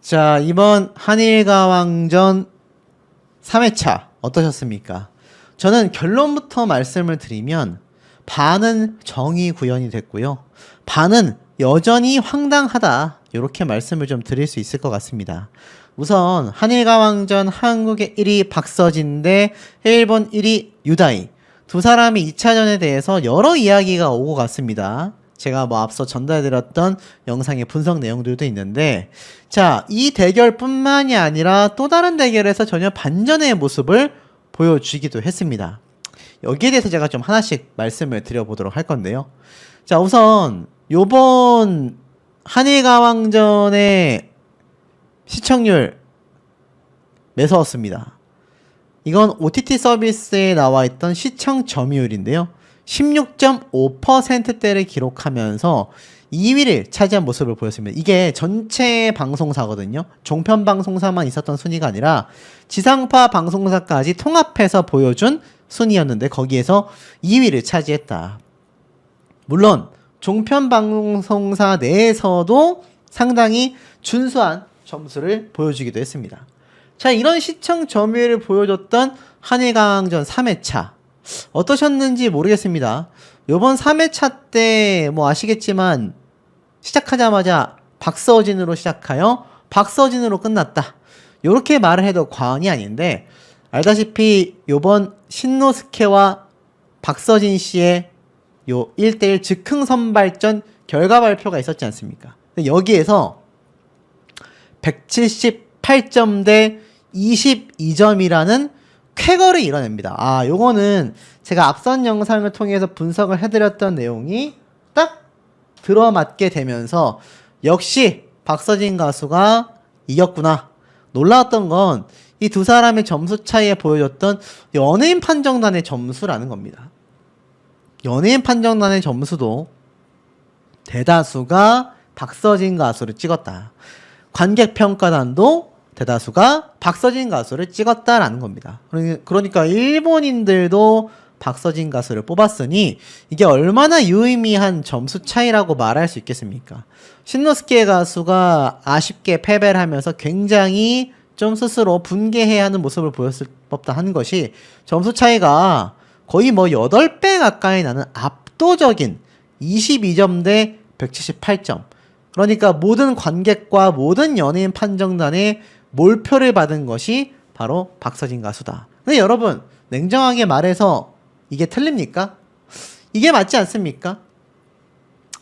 자, 이번 한일가왕전 3회차 어떠셨습니까? 저는 결론부터 말씀을 드리면 반은 정의 구현이 됐고요. 반은 여전히 황당하다. 이렇게 말씀을 좀 드릴 수 있을 것 같습니다. 우선 한일가왕전 한국의 1위 박서진 대 일본 1위 유다이, 두 사람이 2차전에 대해서 여러 이야기가 오고 갔습니다. 제가 앞서 전달드렸던 영상의 분석 내용들도 있는데, 자, 이 대결뿐만이 아니라 또 다른 대결에서 전혀 반전의 모습을 보여주기도 했습니다. 여기에 대해서 제가 좀 하나씩 말씀을 드려보도록 할 건데요. 자, 우선 요번 한일가왕전의 시청률 매서웠습니다. 이건 OTT 서비스에 나와 있던 시청 점유율인데요. 16.5%대를 기록하면서 2위를 차지한 모습을 보였습니다. 이게 전체 방송사거든요. 종편 방송사만 있었던 순위가 아니라 지상파 방송사까지 통합해서 보여준 순위였는데 거기에서 2위를 차지했다. 물론 종편 방송사 내에서도 상당히 준수한 점수를 보여주기도 했습니다. 자, 이런 시청 점유율을 보여줬던 한일가왕전 3회차 어떠셨는지 모르겠습니다. 요번 3회차 때 아시겠지만 시작하자마자 박서진으로 시작하여 박서진으로 끝났다. 요렇게 말을 해도 과언이 아닌데, 알다시피 요번 신노스케와 박서진 씨의 요 1대1 즉흥 선발전 결과 발표가 있었지 않습니까? 여기에서 178점 대 22점이라는 쾌거를 이뤄냅니다. 요거는 제가 앞선 영상을 통해서 분석을 해드렸던 내용이 딱 들어맞게 되면서 역시 박서진 가수가 이겼구나. 놀라웠던 건 이 두 사람의 점수 차이에 보여줬던 연예인 판정단의 점수라는 겁니다. 연예인 판정단의 점수도 대다수가 박서진 가수를 찍었다. 관객평가단도 대다수가 박서진 가수를 찍었다라는 겁니다. 그러니까 일본인들도 박서진 가수를 뽑았으니 이게 얼마나 유의미한 점수 차이라고 말할 수 있겠습니까? 신노스케 가수가 아쉽게 패배를 하면서 굉장히 좀 스스로 분개해야 하는 모습을 보였을 법다 하는 것이 점수 차이가 거의 8배 가까이 나는 압도적인 22점 대 178점. 그러니까 모든 관객과 모든 연예인 판정단의 몰표를 받은 것이 바로 박서진 가수다. 근데 여러분, 냉정하게 말해서 이게 틀립니까? 이게 맞지 않습니까?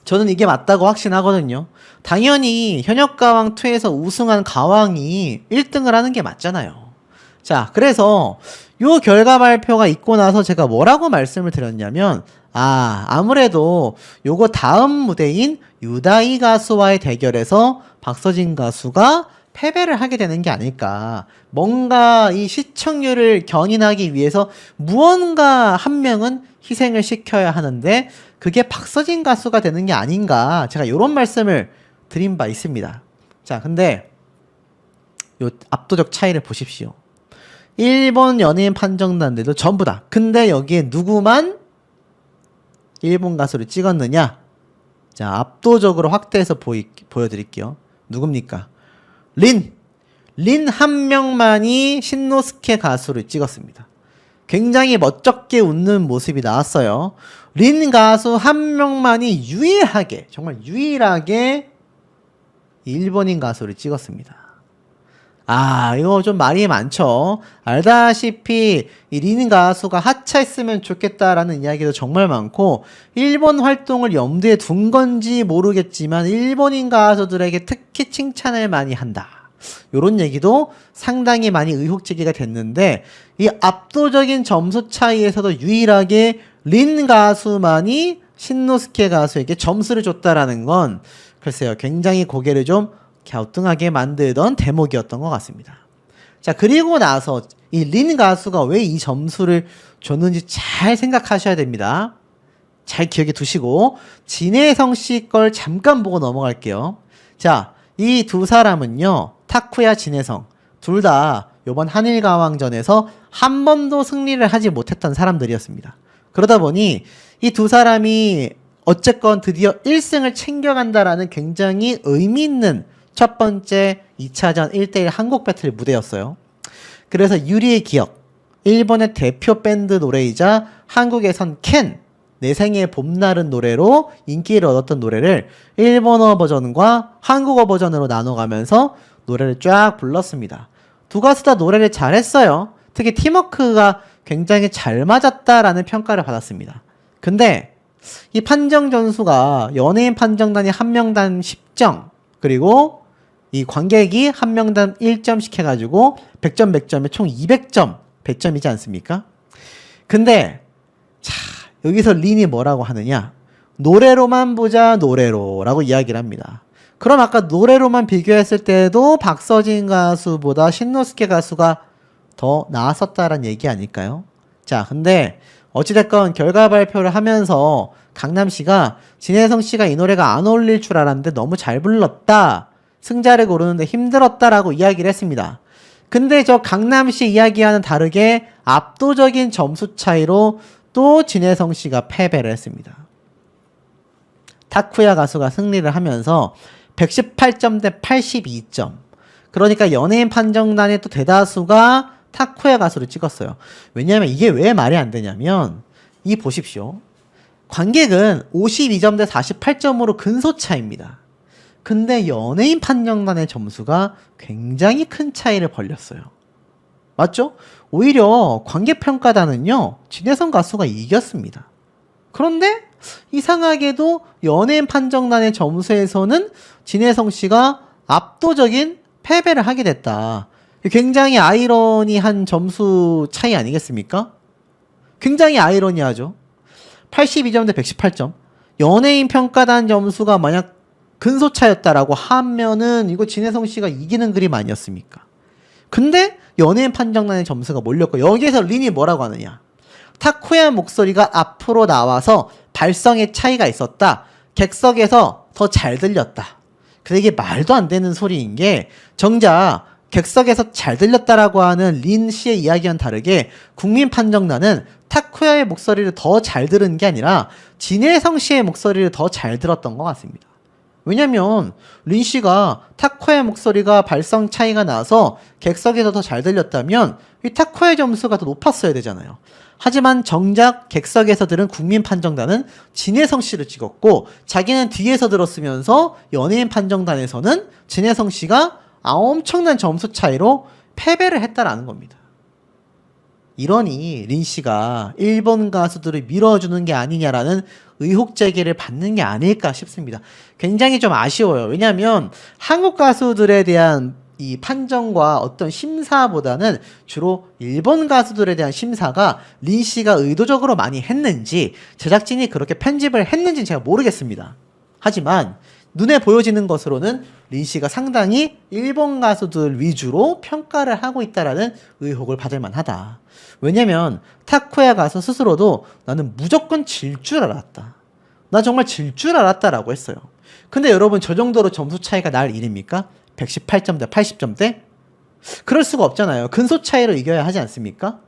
저는 이게 맞다고 확신하거든요. 당연히 현역가왕2에서 우승한 가왕이 1등을 하는 게 맞잖아요. 자, 그래서 요 결과 발표가 있고 나서 제가 뭐라고 말씀을 드렸냐면, 아무래도 요거 다음 무대인 유다이 가수와의 대결에서 박서진 가수가 패배를 하게 되는 게 아닐까. 뭔가 이 시청률을 견인하기 위해서 무언가 한 명은 희생을 시켜야 하는데 그게 박서진 가수가 되는 게 아닌가. 제가 요런 말씀을 드린 바 있습니다. 자, 근데 요 압도적 차이를 보십시오. 일본 연예인 판정단들도 전부 다. 근데 여기에 누구만 일본 가수를 찍었느냐? 자, 압도적으로 확대해서 보여드릴게요. 누굽니까? 린 한 명만이 신노스케 가수를 찍었습니다. 굉장히 멋쩍게 웃는 모습이 나왔어요. 린 가수 한 명만이 유일하게, 정말 유일하게 일본인 가수를 찍었습니다. 이거 좀 말이 많죠. 알다시피 이 린 가수가 하차했으면 좋겠다라는 이야기도 정말 많고, 일본 활동을 염두에 둔 건지 모르겠지만 일본인 가수들에게 특히 칭찬을 많이 한다. 요런 얘기도 상당히 많이 의혹제기가 됐는데, 이 압도적인 점수 차이에서도 유일하게 린 가수만이 신노스케 가수에게 점수를 줬다라는 건 글쎄요, 굉장히 고개를 좀 갸우뚱하게 만들던 대목이었던 것 같습니다. 자, 그리고 나서 이 린 가수가 왜 이 점수를 줬는지 잘 생각하셔야 됩니다. 잘 기억해 두시고 진혜성 씨 걸 잠깐 보고 넘어갈게요. 자, 이 두 사람은요, 타쿠야, 진혜성 둘 다 이번 한일가왕전에서 한 번도 승리를 하지 못했던 사람들이었습니다. 그러다 보니 이 두 사람이 어쨌건 드디어 1승을 챙겨간다라는 굉장히 의미 있는 첫 번째 2차전 1대1 한국 배틀 무대였어요. 그래서 유리의 기억, 일본의 대표 밴드 노래이자 한국에선 캔, 내 생의 봄날은 노래로 인기를 얻었던 노래를 일본어 버전과 한국어 버전으로 나눠가면서 노래를 쫙 불렀습니다. 두 가수 다 노래를 잘했어요. 특히 팀워크가 굉장히 잘 맞았다라는 평가를 받았습니다. 근데 이 판정 점수가 연예인 판정단이 한 명당 10점, 그리고 이 관객이 한 명당 1점씩 해가지고 100점 100점에 총 200점 100점이지 않습니까? 근데 자, 여기서 린이 뭐라고 하느냐, 노래로만 보자 노래로라고 이야기를 합니다. 그럼 아까 노래로만 비교했을 때도 박서진 가수보다 신노스케 가수가 더 나았었다라는 얘기 아닐까요? 자, 근데 어찌됐건 결과 발표를 하면서 강남씨가 진혜성씨가 이 노래가 안 어울릴 줄 알았는데 너무 잘 불렀다, 승자를 고르는데 힘들었다라고 이야기를 했습니다. 근데 저 강남씨 이야기와는 다르게 압도적인 점수 차이로 또 진혜성씨가 패배를 했습니다. 타쿠야 가수가 승리를 하면서 118점 대 82점. 그러니까 연예인 판정단의 또 대다수가 타쿠야 가수를 찍었어요. 왜냐하면 이게 왜 말이 안 되냐면, 이 보십시오. 관객은 52점 대 48점으로 근소차입니다. 근데 연예인 판정단의 점수가 굉장히 큰 차이를 벌렸어요. 맞죠? 오히려 관객평가단은요, 진혜성 가수가 이겼습니다. 그런데 이상하게도 연예인 판정단의 점수에서는 진혜성 씨가 압도적인 패배를 하게 됐다. 굉장히 아이러니한 점수 차이 아니겠습니까? 굉장히 아이러니하죠. 82점 대 118점. 연예인 평가단 점수가 만약 근소차였다라고 하면은 이거 진혜성 씨가 이기는 그림 아니었습니까? 근데 연예인 판정단의 점수가 몰렸고, 여기에서 린이 뭐라고 하느냐, 타쿠야 목소리가 앞으로 나와서 발성의 차이가 있었다, 객석에서 더 잘 들렸다. 근데 이게 말도 안 되는 소리인 게, 정작 객석에서 잘 들렸다라고 하는 린 씨의 이야기와는 다르게 국민 판정단은 타쿠야의 목소리를 더 잘 들은 게 아니라 진혜성 씨의 목소리를 더 잘 들었던 것 같습니다. 왜냐면 린 씨가 타쿠야의 목소리가 발성 차이가 나서 객석에서 더 잘 들렸다면 이 타쿠야의 점수가 더 높았어야 되잖아요. 하지만 정작 객석에서 들은 국민 판정단은 진혜성 씨를 찍었고, 자기는 뒤에서 들었으면서 연예인 판정단에서는 진혜성 씨가 엄청난 점수 차이로 패배를 했다라는 겁니다. 이러니 린 씨가 일본 가수들을 밀어주는 게 아니냐라는 의혹 제기를 받는 게 아닐까 싶습니다. 굉장히 좀 아쉬워요. 왜냐하면 한국 가수들에 대한 이 판정과 어떤 심사보다는 주로 일본 가수들에 대한 심사가 린 씨가 의도적으로 많이 했는지, 제작진이 그렇게 편집을 했는지는 제가 모르겠습니다. 하지만 눈에 보여지는 것으로는 린 씨가 상당히 일본 가수들 위주로 평가를 하고 있다라는 의혹을 받을 만하다. 왜냐면 타쿠야 가수 스스로도 나는 무조건 질 줄 알았다, 나 정말 질 줄 알았다라고 했어요. 근데 여러분, 저 정도로 점수 차이가 날 일입니까? 118점 대 80점대? 그럴 수가 없잖아요. 근소 차이로 이겨야 하지 않습니까?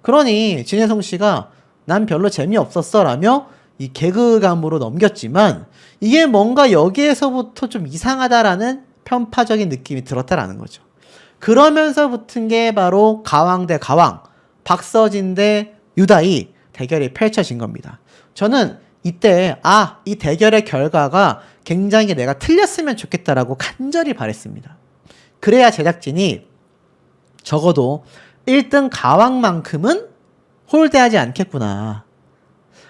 그러니 진혜성 씨가 난 별로 재미없었어 라며 이 개그감으로 넘겼지만, 이게 뭔가 여기에서부터 좀 이상하다라는 편파적인 느낌이 들었다라는 거죠. 그러면서 붙은 게 바로 가왕 대 가왕, 박서진 대 유다이 대결이 펼쳐진 겁니다. 저는 이때 이 대결의 결과가 굉장히 내가 틀렸으면 좋겠다라고 간절히 바랬습니다. 그래야 제작진이 적어도 1등 가왕만큼은 홀대하지 않겠구나.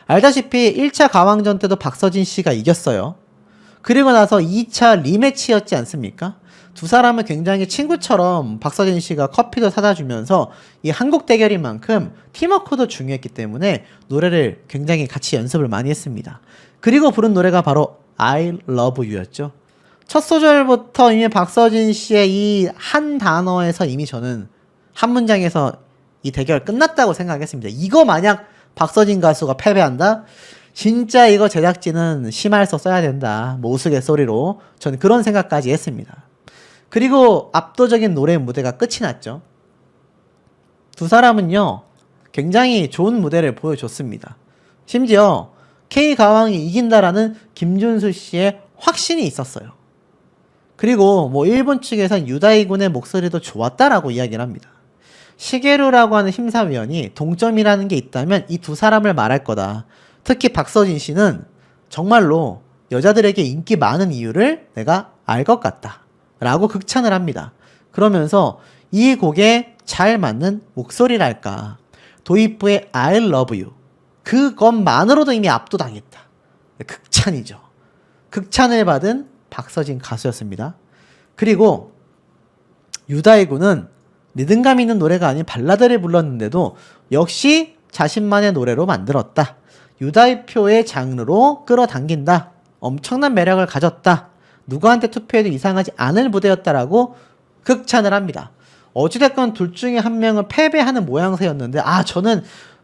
알다시피 1차 가왕전 때도 박서진 씨가 이겼어요. 그리고 나서 2차 리매치였지 않습니까? 두 사람은 굉장히 친구처럼 박서진 씨가 커피도 사다 주면서 이 한국 대결인 만큼 팀워크도 중요했기 때문에 노래를 굉장히 같이 연습을 많이 했습니다. 그리고 부른 노래가 바로 I love you였죠. 첫 소절부터 이미 박서진 씨의 이 한 단어에서 이미 저는 한 문장에서 이 대결 끝났다고 생각했습니다. 이거 만약 박서진 가수가 패배한다? 진짜 이거 제작진은 심할서 써야 된다, 뭐 우스갯소리로 저는 그런 생각까지 했습니다. 그리고 압도적인 노래 무대가 끝이 났죠. 두 사람은요 굉장히 좋은 무대를 보여줬습니다. 심지어 K가왕이 이긴다라는 김준수 씨의 확신이 있었어요. 그리고 뭐 일본 측에선 유다이 군의 목소리도 좋았다라고 이야기를 합니다. 시게루라고 하는 심사위원이 동점이라는 게 있다면 이 두 사람을 말할 거다. 특히 박서진 씨는 정말로 여자들에게 인기 많은 이유를 내가 알 것 같다 라고 극찬을 합니다. 그러면서 이 곡에 잘 맞는 목소리랄까, 도입부의 I love you, 그것만으로도 이미 압도당했다. 극찬이죠. 극찬을 받은 박서진 가수였습니다. 그리고 유다이 군은 리듬감 있는 노래가 아닌 발라드를 불렀는데도 역시 자신만의 노래로 만들었다. 유다이표의 장르로 끌어당긴다. 엄청난 매력을 가졌다. 누구한테 투표해도 이상하지 않을 무대였다라고 극찬을 합니다. 어찌됐건 둘 중에 한 명은 패배하는 모양새였는데, 저는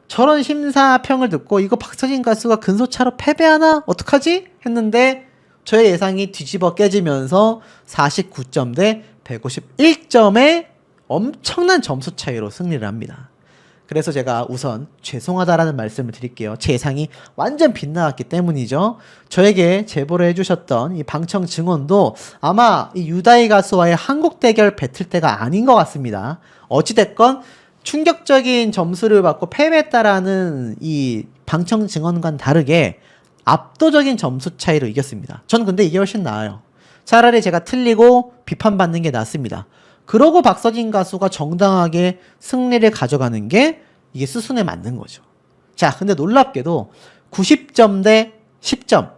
저런 심사평을 듣고 이거 박서진 가수가 근소차로 패배하나? 어떡하지? 했는데 저의 예상이 뒤집어 깨지면서 49점 대 151점의 엄청난 점수 차이로 승리를 합니다. 그래서 제가 우선 죄송하다라는 말씀을 드릴게요. 제 예상이 완전 빗나갔기 때문이죠. 저에게 제보를 해주셨던 이 방청 증언도 아마 이 유다이 가수와의 한국 대결 배틀 때가 아닌 것 같습니다. 어찌됐건 충격적인 점수를 받고 패배했다라는 이 방청 증언과는 다르게 압도적인 점수 차이로 이겼습니다. 전 근데 이게 훨씬 나아요. 차라리 제가 틀리고 비판받는 게 낫습니다. 그러고 박서진 가수가 정당하게 승리를 가져가는 게 이게 수순에 맞는 거죠. 자, 근데 놀랍게도 90점 대 10점,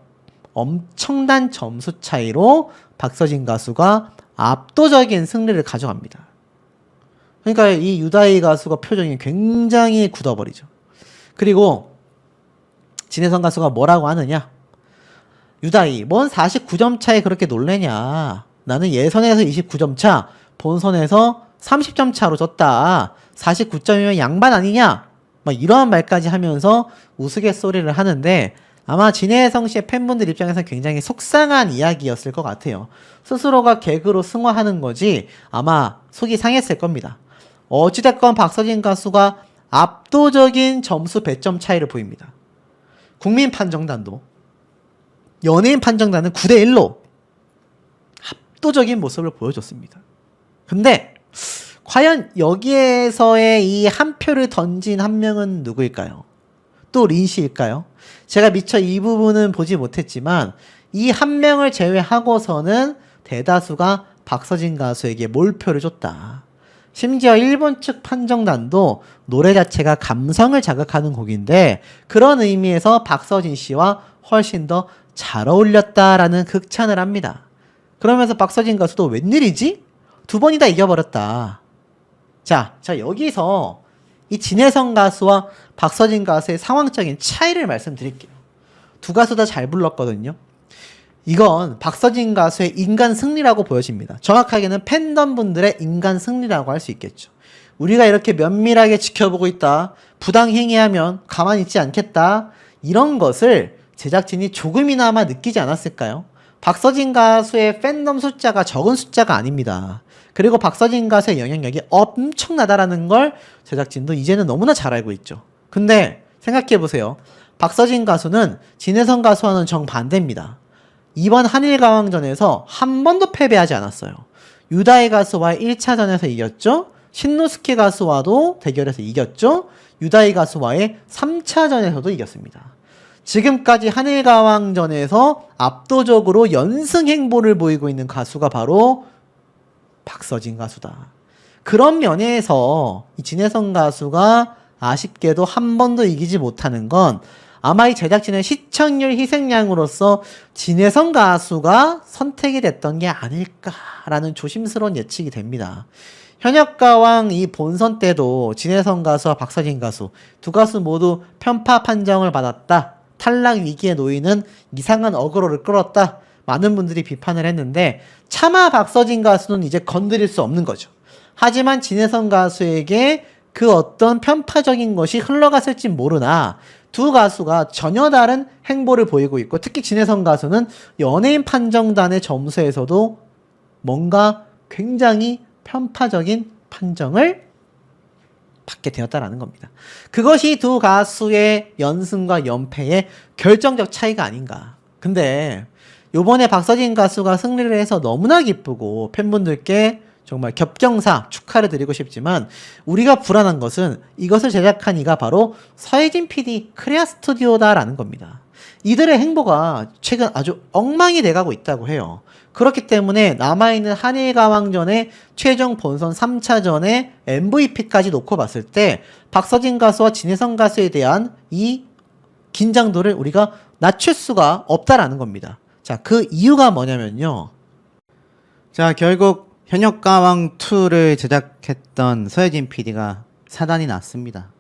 엄청난 점수 차이로 박서진 가수가 압도적인 승리를 가져갑니다. 그러니까 이 유다이 가수가 표정이 굉장히 굳어버리죠. 그리고 진혜성 가수가 뭐라고 하느냐? 유다이, 뭔 49점 차에 그렇게 놀래냐? 나는 예선에서 29점 차, 본선에서 30점 차로 졌다. 49점이면 양반 아니냐? 막 이러한 말까지 하면서 우스갯소리를 하는데, 아마 진혜성 씨의 팬분들 입장에서 굉장히 속상한 이야기였을 것 같아요. 스스로가 개그로 승화하는 거지 아마 속이 상했을 겁니다. 어찌됐건 박서진 가수가 압도적인 점수 배점 차이를 보입니다. 국민 판정단도 연예인 판정단은 9대1로 압도적인 모습을 보여줬습니다. 근데 과연 여기에서의 이 한 표를 던진 한 명은 누구일까요? 또 린씨일까요? 제가 미처 이 부분은 보지 못했지만 이 한 명을 제외하고서는 대다수가 박서진 가수에게 몰표를 줬다. 심지어 일본 측 판정단도 노래 자체가 감성을 자극하는 곡인데 그런 의미에서 박서진 씨와 훨씬 더 잘 어울렸다라는 극찬을 합니다. 그러면서 박서진 가수도 웬일이지? 두 번이나 이겨버렸다. 자 여기서 이 진혜성 가수와 박서진 가수의 상황적인 차이를 말씀드릴게요. 두 가수 다 잘 불렀거든요. 이건 박서진 가수의 인간 승리라고 보여집니다. 정확하게는 팬덤분들의 인간 승리라고 할 수 있겠죠. 우리가 이렇게 면밀하게 지켜보고 있다. 부당행위하면 가만히 있지 않겠다. 이런 것을 제작진이 조금이나마 느끼지 않았을까요? 박서진 가수의 팬덤 숫자가 적은 숫자가 아닙니다. 그리고 박서진 가수의 영향력이 엄청나다라는 걸 제작진도 이제는 너무나 잘 알고 있죠. 근데 생각해보세요. 박서진 가수는 진혜성 가수와는 정반대입니다. 이번 한일가왕전에서 한 번도 패배하지 않았어요. 유다이 가수와 1차전에서 이겼죠. 신노스케 가수와도 대결해서 이겼죠. 유다이 가수와의 3차전에서도 이겼습니다. 지금까지 한일가왕전에서 압도적으로 연승 행보를 보이고 있는 가수가 바로 박서진 가수다. 그런 면에서 이 진혜성 가수가 아쉽게도 한 번도 이기지 못하는 건 아마 이 제작진의 시청률 희생양으로서 진혜성 가수가 선택이 됐던 게 아닐까라는 조심스러운 예측이 됩니다. 현역가왕 이 본선 때도 진혜성 가수와 박서진 가수 두 가수 모두 편파 판정을 받았다. 탈락 위기에 놓이는 이상한 어그로를 끌었다. 많은 분들이 비판을 했는데 차마 박서진 가수는 이제 건드릴 수 없는 거죠. 하지만 진혜성 가수에게 그 어떤 편파적인 것이 흘러갔을지 모르나 두 가수가 전혀 다른 행보를 보이고 있고 특히 진혜성 가수는 연예인 판정단의 점수에서도 뭔가 굉장히 편파적인 판정을 받게 되었다라는 겁니다. 그것이 두 가수의 연승과 연패의 결정적 차이가 아닌가. 근데 요번에 박서진 가수가 승리를 해서 너무나 기쁘고 팬분들께 정말 겹경사 축하를 드리고 싶지만 우리가 불안한 것은 이것을 제작한 이가 바로 서혜진 PD 크레아 스튜디오다라는 겁니다. 이들의 행보가 최근 아주 엉망이 돼가고 있다고 해요. 그렇기 때문에 남아있는 한일가왕전의 최종 본선 3차전의 MVP까지 놓고 봤을 때 박서진 가수와 진혜성 가수에 대한 이 긴장도를 우리가 낮출 수가 없다라는 겁니다. 자, 그 이유가 뭐냐면요. 자, 결국 현역가왕2를 제작했던 서혜진 PD가 사단이 났습니다.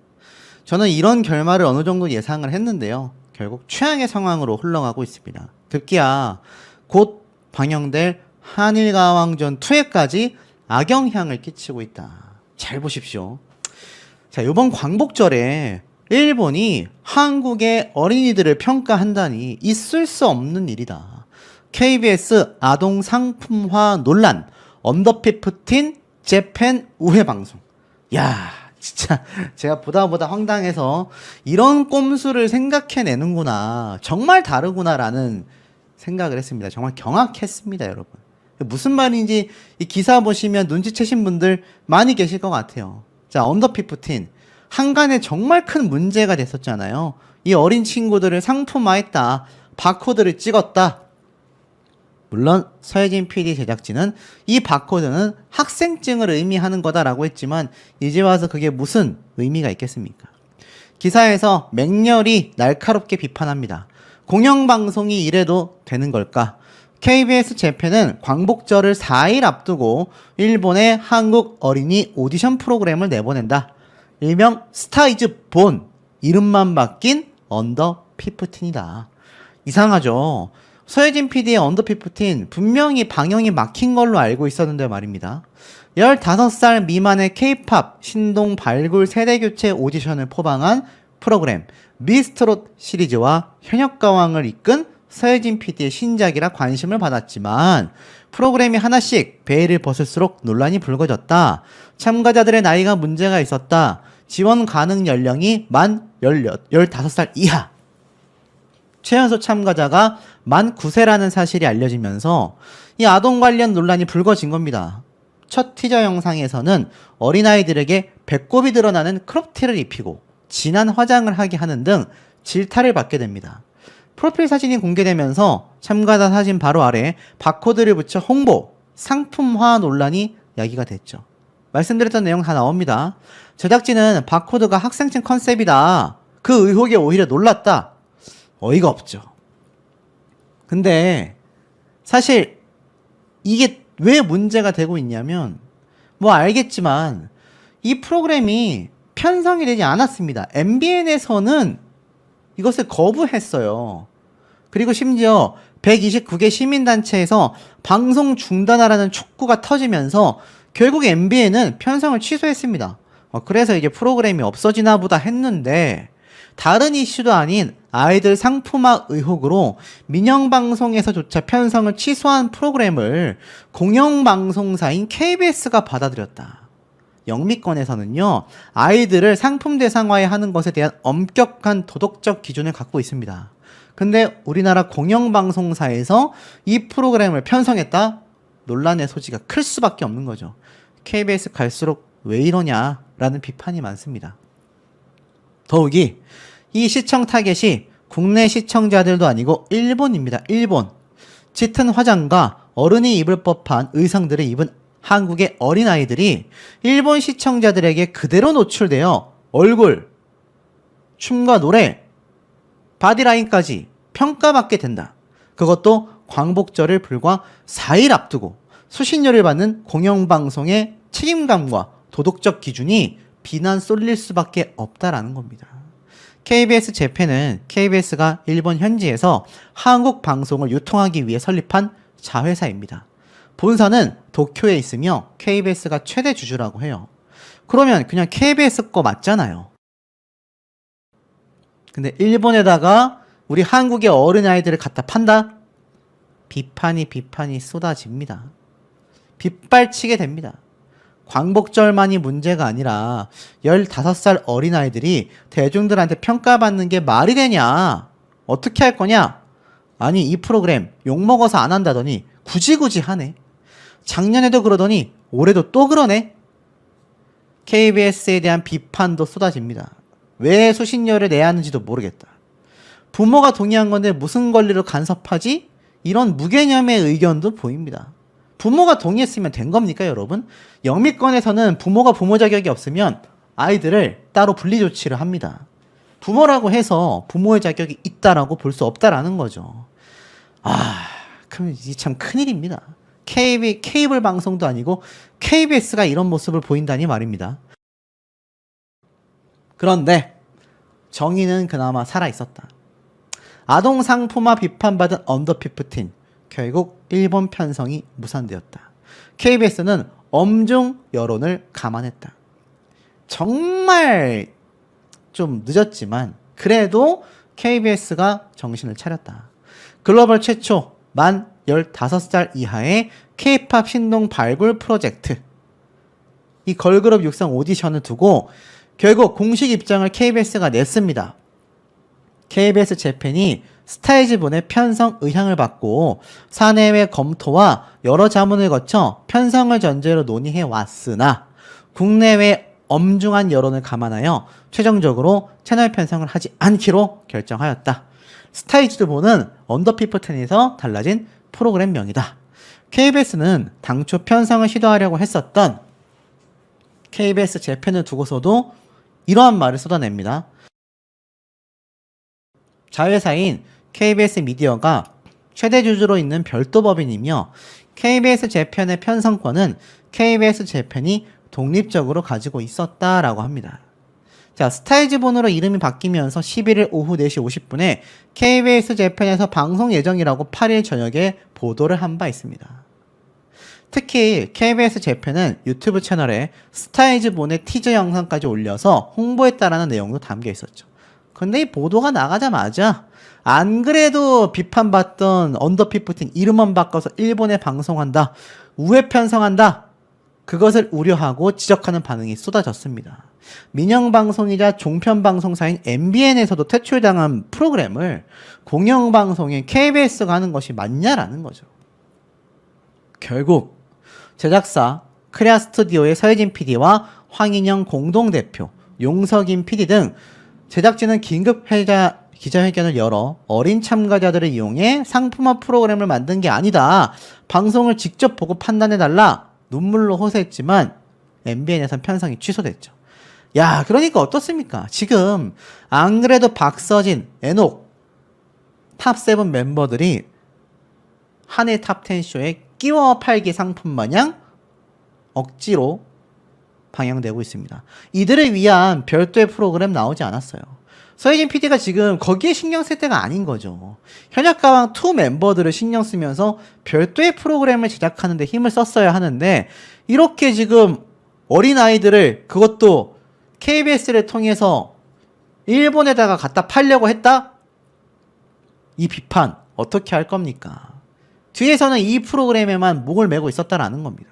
저는 이런 결말을 어느 정도 예상을 했는데요. 결국 최악의 상황으로 흘러가고 있습니다. 급기야 곧 방영될 한일가왕전 2회까지 악영향을 끼치고 있다. 잘 보십시오. 자, 이번 광복절에 일본이 한국의 어린이들을 평가한다니 있을 수 없는 일이다. KBS 아동 상품화 논란, 언더15 재팬 우회 방송. 야, 진짜 제가 보다 황당해서 이런 꼼수를 생각해내는구나. 정말 다르구나라는 생각을 했습니다. 정말 경악했습니다, 여러분. 무슨 말인지 이 기사 보시면 눈치채신 분들 많이 계실 것 같아요. 자, 언더15 한간에 정말 큰 문제가 됐었잖아요. 이 어린 친구들을 상품화했다. 바코드를 찍었다. 물론 서혜진 PD 제작진은 이 바코드는 학생증을 의미하는 거다라고 했지만 이제 와서 그게 무슨 의미가 있겠습니까? 기사에서 맹렬히 날카롭게 비판합니다. 공영방송이 이래도 되는 걸까? KBS 재팬은 광복절을 4일 앞두고 일본의 한국 어린이 오디션 프로그램을 내보낸다. 일명 스타이즈 본, 이름만 바뀐 언더15이다. 이상하죠? 서혜진 PD의 언더15 분명히 방영이 막힌 걸로 알고 있었는데 말입니다. 15살 미만의 K-팝 신동 발굴 세대교체 오디션을 포방한 프로그램 미스트롯 시리즈와 현역가왕을 이끈 서혜진 PD의 신작이라 관심을 받았지만 프로그램이 하나씩 베일을 벗을수록 논란이 불거졌다. 참가자들의 나이가 문제가 있었다. 지원 가능 연령이 만 15살 이하. 최연소 참가자가 만 9세라는 사실이 알려지면서 이 아동 관련 논란이 불거진 겁니다. 첫 티저 영상에서는 어린아이들에게 배꼽이 드러나는 크롭티를 입히고 진한 화장을 하게 하는 등 질타를 받게 됩니다. 프로필 사진이 공개되면서 참가자 사진 바로 아래 바코드를 붙여 홍보, 상품화 논란이 야기가 됐죠. 말씀드렸던 내용 다 나옵니다. 제작진은 바코드가 학생증 컨셉이다. 그 의혹에 오히려 놀랐다. 어이가 없죠. 근데 사실 이게 왜 문제가 되고 있냐면 뭐 알겠지만 이 프로그램이 편성이 되지 않았습니다. MBN에서는 이것을 거부했어요. 그리고 심지어 129개 시민단체에서 방송 중단하라는 촉구가 터지면서 결국 MBN은 편성을 취소했습니다. 그래서 이게 프로그램이 없어지나 보다 했는데 다른 이슈도 아닌 아이들 상품화 의혹으로 민영방송에서조차 편성을 취소한 프로그램을 공영방송사인 KBS가 받아들였다. 영미권에서는요, 아이들을 상품 대상화해 하는 것에 대한 엄격한 도덕적 기준을 갖고 있습니다. 근데 우리나라 공영방송사에서 이 프로그램을 편성했다? 논란의 소지가 클 수밖에 없는 거죠. KBS 갈수록 왜 이러냐라는 비판이 많습니다. 더욱이 이 시청 타겟이 국내 시청자들도 아니고 일본입니다. 일본. 짙은 화장과 어른이 입을 법한 의상들을 입은 한국의 어린아이들이 일본 시청자들에게 그대로 노출되어 얼굴, 춤과 노래, 바디라인까지 평가받게 된다. 그것도 광복절을 불과 4일 앞두고 수신료를 받는 공영방송의 책임감과 도덕적 기준이 비난 쏠릴 수밖에 없다라는 겁니다. KBS 재팬은 KBS가 일본 현지에서 한국 방송을 유통하기 위해 설립한 자회사입니다. 본사는 도쿄에 있으며 KBS가 최대 주주라고 해요. 그러면 그냥 KBS 거 맞잖아요. 근데 일본에다가 우리 한국의 어린아이들을 갖다 판다? 비판이 쏟아집니다. 빗발치게 됩니다. 광복절만이 문제가 아니라 15살 어린아이들이 대중들한테 평가받는 게 말이 되냐? 어떻게 할 거냐? 아니 이 프로그램 욕먹어서 안 한다더니 굳이 하네. 작년에도 그러더니 올해도 또 그러네. KBS에 대한 비판도 쏟아집니다. 왜 수신료를 내야 하는지도 모르겠다. 부모가 동의한 건데 무슨 권리로 간섭하지? 이런 무개념의 의견도 보입니다. 부모가 동의했으면 된 겁니까, 여러분? 영미권에서는 부모가 부모 자격이 없으면 아이들을 따로 분리 조치를 합니다. 부모라고 해서 부모의 자격이 있다라고 볼 수 없다라는 거죠. 그럼 이게 참 큰일입니다. 케이블 방송도 아니고 KBS가 이런 모습을 보인다니 말입니다. 그런데 정의는 그나마 살아있었다. 아동 상품화 비판받은 언더15 결국 일본 편성이 무산되었다. KBS는 엄중 여론을 감안했다. 정말 좀 늦었지만 그래도 KBS가 정신을 차렸다. 글로벌 최초 만 15살 이하의 K-팝 신동 발굴 프로젝트, 이 걸그룹 육성 오디션을 두고 결국 공식 입장을 KBS가 냈습니다. KBS 재팬이 스타이즈본의 편성 의향을 받고 사내외 검토와 여러 자문을 거쳐 편성을 전제로 논의해 왔으나 국내외 엄중한 여론을 감안하여 최종적으로 채널 편성을 하지 않기로 결정하였다. 스타이즈본은 언더15에서 달라진 프로그램명이다. KBS는 당초 편성을 시도하려고 했었던 KBS 재팬을 두고서도 이러한 말을 쏟아냅니다. 자회사인 KBS 미디어가 최대 주주로 있는 별도 법인이며 KBS 재팬의 편성권은 KBS 재팬이 독립적으로 가지고 있었다라고 합니다. 자, 스타이즈본으로 이름이 바뀌면서 11일 오후 4시 50분에 KBS 재팬에서 방송 예정이라고 8일 저녁에 보도를 한 바 있습니다. 특히 KBS 재팬은 유튜브 채널에 스타이즈본의 티저 영상까지 올려서 홍보했다라는 내용도 담겨 있었죠. 근데 이 보도가 나가자마자 안 그래도 비판받던 언더15 이름만 바꿔서 일본에 방송한다, 우회 편성한다, 그것을 우려하고 지적하는 반응이 쏟아졌습니다. 민영방송이자 종편방송사인 MBN에서도 퇴출당한 프로그램을 공영방송인 KBS가 하는 것이 맞냐라는 거죠. 결국 제작사 크레아 스튜디오의 서혜진 PD와 황인영 공동대표, 용석인 PD 등 제작진은 긴급 기자회견을 열어 어린 참가자들을 이용해 상품화 프로그램을 만든 게 아니다, 방송을 직접 보고 판단해달라 눈물로 호소했지만 MBN에선 편성이 취소됐죠. 야, 그러니까 어떻습니까? 지금 안 그래도 박서진, 에녹, 탑7 멤버들이 한해 탑10 쇼에 끼워 팔기 상품 마냥 억지로 방영되고 있습니다. 이들을 위한 별도의 프로그램 나오지 않았어요. 서혜진 PD가 지금 거기에 신경 쓸 때가 아닌 거죠. 현역가왕 2 멤버들을 신경 쓰면서 별도의 프로그램을 제작하는 데 힘을 썼어야 하는데 이렇게 지금 어린아이들을, 그것도 KBS를 통해서 일본에다가 갖다 팔려고 했다? 이 비판 어떻게 할 겁니까? 뒤에서는 이 프로그램에만 목을 메고 있었다라는 겁니다.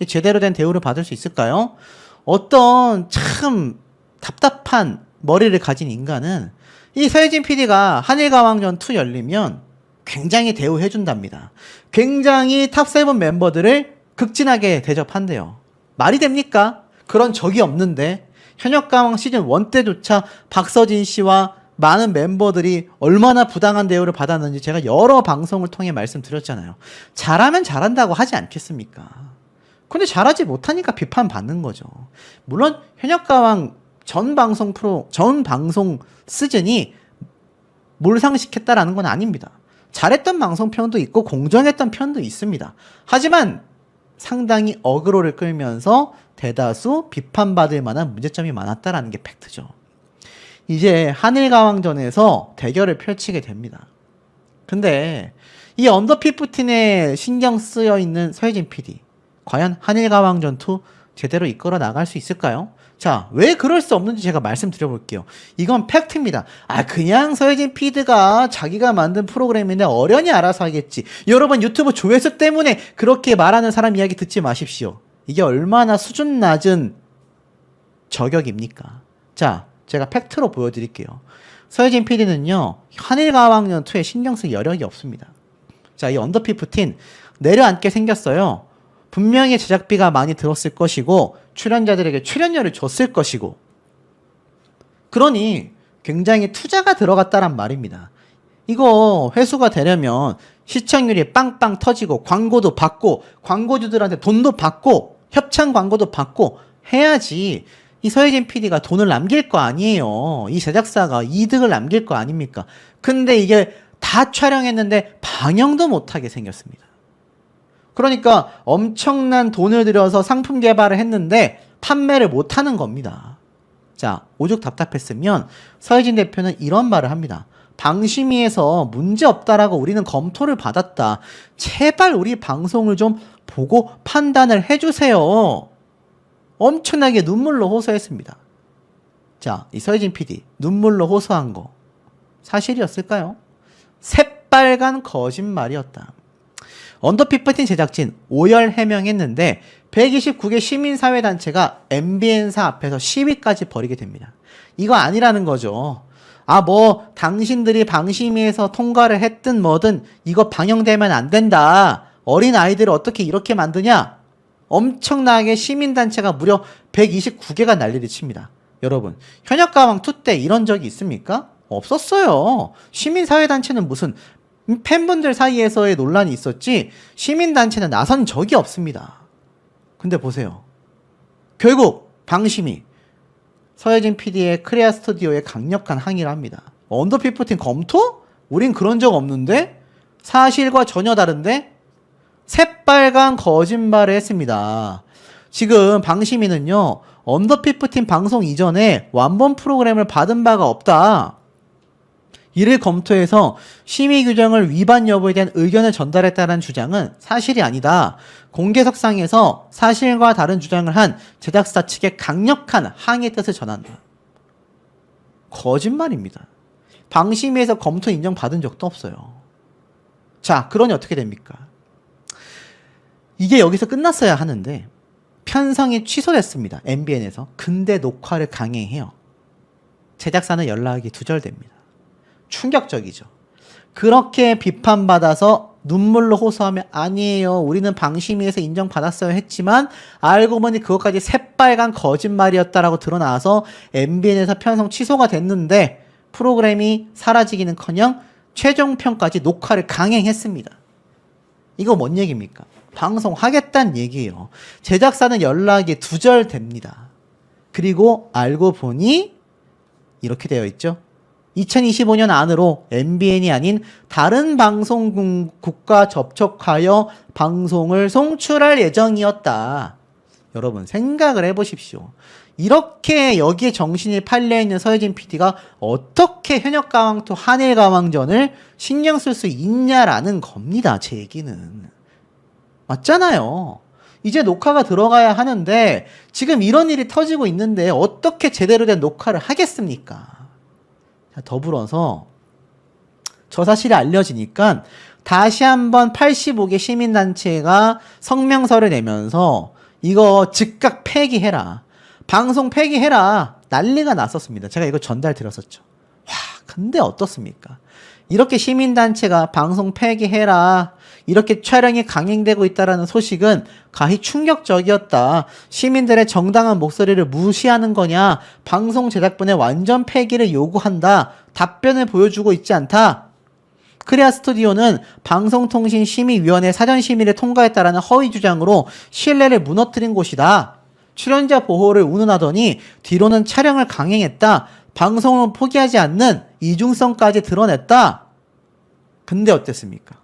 제대로 된 대우를 받을 수 있을까요? 어떤 참 답답한 머리를 가진 인간은 이 서혜진 PD가 한일가왕전 2 열리면 굉장히 대우해준답니다. 굉장히 탑7 멤버들을 극진하게 대접한대요. 말이 됩니까? 그런 적이 없는데 현역가왕 시즌 1 때조차 박서진 씨와 많은 멤버들이 얼마나 부당한 대우를 받았는지 제가 여러 방송을 통해 말씀드렸잖아요. 잘하면 잘한다고 하지 않겠습니까? 근데 잘하지 못하니까 비판받는 거죠. 물론 현역가왕 전 방송 시즌이 몰상식했다라는 건 아닙니다. 잘했던 방송편도 있고 공정했던 편도 있습니다. 하지만 상당히 어그로를 끌면서 대다수 비판받을 만한 문제점이 많았다라는 게 팩트죠. 이제 한일가왕전에서 대결을 펼치게 됩니다. 근데 이 언더15에 신경 쓰여 있는 서혜진 PD, 과연 한일가왕전 2 제대로 이끌어 나갈 수 있을까요? 자, 왜 그럴 수 없는지 제가 말씀드려 볼게요. 이건 팩트입니다. 그냥 서혜진 PD가 자기가 만든 프로그램인데 어련히 알아서 하겠지. 여러분, 유튜브 조회수 때문에 그렇게 말하는 사람 이야기 듣지 마십시오. 이게 얼마나 수준 낮은 저격입니까? 자, 제가 팩트로 보여드릴게요. 서혜진 PD는요, 한일가왕년 2에 신경 쓸 여력이 없습니다. 자, 이 언더15 내려앉게 생겼어요. 분명히 제작비가 많이 들었을 것이고 출연자들에게 출연료를 줬을 것이고, 그러니 굉장히 투자가 들어갔다란 말입니다. 이거 회수가 되려면 시청률이 빵빵 터지고 광고도 받고 광고주들한테 돈도 받고 협찬 광고도 받고 해야지 이 서혜진 PD가 돈을 남길 거 아니에요. 이 제작사가 이득을 남길 거 아닙니까? 근데 이게 다 촬영했는데 방영도 못하게 생겼습니다. 그러니까 엄청난 돈을 들여서 상품 개발을 했는데 판매를 못하는 겁니다. 자, 오죽 답답했으면 서혜진 대표는 이런 말을 합니다. 방심위에서 문제없다라고 우리는 검토를 받았다. 제발 우리 방송을 좀 보고 판단을 해주세요. 엄청나게 눈물로 호소했습니다. 자, 이 서혜진 PD 눈물로 호소한 거 사실이었을까요? 새빨간 거짓말이었다. 언더15 제작진 오열 해명했는데 129개 시민사회단체가 MBN사 앞에서 시위까지 벌이게 됩니다. 이거 아니라는 거죠. 아, 뭐 당신들이 방심위에서 통과를 했든 뭐든 이거 방영되면 안 된다. 어린 아이들을 어떻게 이렇게 만드냐? 엄청나게 시민단체가 무려 129개가 난리를 칩니다. 여러분, 현역가왕2 때 이런 적이 있습니까? 없었어요. 시민사회단체는 무슨 팬분들 사이에서의 논란이 있었지 시민단체는 나선 적이 없습니다. 근데 보세요. 결국 방심이 서혜진 PD의 크레아 스튜디오에 강력한 항의를 합니다. 언더15 검토? 우린 그런 적 없는데? 사실과 전혀 다른데? 새빨간 거짓말을 했습니다. 지금 방심이는요, 언더15 방송 이전에 완본 프로그램을 받은 바가 없다. 이를 검토해서 심의 규정을 위반 여부에 대한 의견을 전달했다는 주장은 사실이 아니다. 공개석상에서 사실과 다른 주장을 한 제작사 측에 강력한 항의 뜻을 전한다. 거짓말입니다. 방심위에서 검토 인정받은 적도 없어요. 자, 그러니 어떻게 됩니까? 이게 여기서 끝났어야 하는데 편성이 취소됐습니다. MBN에서. 근데 녹화를 강행해요. 제작사는 연락이 두절됩니다. 충격적이죠. 그렇게 비판받아서 눈물로 호소하면 아니에요. 우리는 방심위에서 인정받았어요 했지만 알고 보니 그것까지 새빨간 거짓말이었다라고 드러나서 MBN에서 편성 취소가 됐는데 프로그램이 사라지기는커녕 최종편까지 녹화를 강행했습니다. 이거 뭔 얘기입니까? 방송하겠다는 얘기예요. 제작사는 연락이 두절됩니다. 그리고 알고 보니 이렇게 되어 있죠. 2025년 안으로 MBN이 아닌 다른 방송국과 접촉하여 방송을 송출할 예정이었다. 여러분 생각을 해보십시오. 이렇게 여기에 정신이 팔려있는 서혜진 PD가 어떻게 현역가왕2 한일가왕전을 신경 쓸 수 있냐라는 겁니다. 제 얘기는. 맞잖아요. 이제 녹화가 들어가야 하는데 지금 이런 일이 터지고 있는데 어떻게 제대로 된 녹화를 하겠습니까? 더불어서 저 사실이 알려지니까 다시 한번 85개 시민단체가 성명서를 내면서 이거 즉각 폐기해라. 방송 폐기해라. 난리가 났었습니다. 제가 이거 전달 드렸었죠. 와, 근데 어떻습니까? 이렇게 시민단체가 방송 폐기해라. 이렇게 촬영이 강행되고 있다는 소식은 가히 충격적이었다. 시민들의 정당한 목소리를 무시하는 거냐? 방송 제작본의 완전 폐기를 요구한다. 답변을 보여주고 있지 않다. 크레아 스튜디오는 방송통신심의위원회 사전심의를 통과했다라는 허위 주장으로 신뢰를 무너뜨린 곳이다. 출연자 보호를 운운하더니 뒤로는 촬영을 강행했다. 방송을 포기하지 않는 이중성까지 드러냈다. 근데 어땠습니까?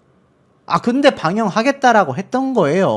근데 방영하겠다라고 했던 거예요.